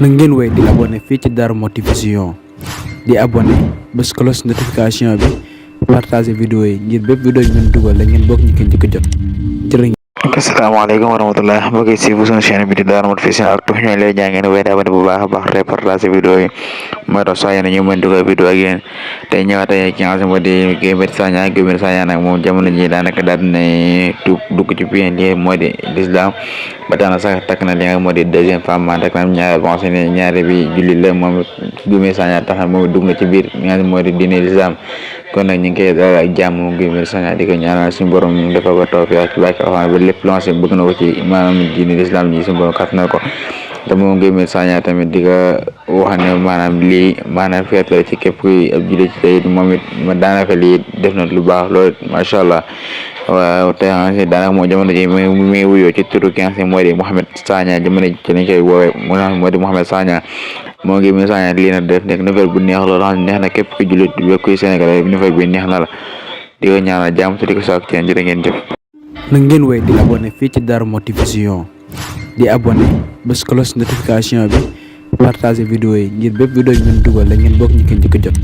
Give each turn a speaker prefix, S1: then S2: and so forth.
S1: na ngeen wéy di abonné fii ci Darou Mouhty Vision di abonné bés cloche notification bi partager vidéo yi ngir bépp vidéo ñu dugal la ngeen bokk ñu ko njëkk a jot jërë ngeen.
S2: Assalamualaikum warahmatullahi wabarakatuh. Si bu suñu chaîne bi di Darou Mouhty Vision ak ñooy lay jàngeen wéy di abonné bu baax a baax reportage vidéo yi mooy tax saa yéen ñu mën dugal vidéo ak yéen tey ñëwaat ak ki nga xam ne moo di Guy Marius Sagna nag moom jamono ji daanaka daal dina tuub dugg ci biir lii moo di l'islam ba tax na sax takk na li nga moo di deuxième femme man rek nag ñaar bon ne ñaari bi jullit la moom Guy Marius Sagna tax na moom dugg na ci biir li nga xam ne moo di diine l'islam kon nag ñu ngi koy dalal ak jàmm Guy Marius Sagna di ko ñaanal suñu borom defal ko tawfeex ci barke ba lépp loo xam ne bëgg na ko ci maanaam diine l'islam ji suñu borom kàttanal ko te moom Guy Marius Sagna tamit di ko wax ne maanaam lii maanaam feet la ci képp kuy ab jullit te it moom it daanaka lii def na lu baax loolu macha allah waaw te daanaka moom jamono ji mi wuyoo ci turu ki nga xam ne moo di Mouhamed Sagna jamono ji ci lañ koy woowee mu nga xam ne moo di Mouhamed Sagna moo Guy Marius Sagna lii nag def nekk nouvelle bu neex loolu xam ne neex na képp kuy jullit ba kuy Sénégal nouvelle bi neex na la di ko ñaanal jàmm te di ko saak ci jërë ngeen jëf.
S1: na ngeen wéy di abonné fii ci Darou Mouhty Vision di abonné bés cloche notification bi partager vidéo yi ngir bépp vidéo ñu dugal la ngeen bokk ñu ko njëkk a jot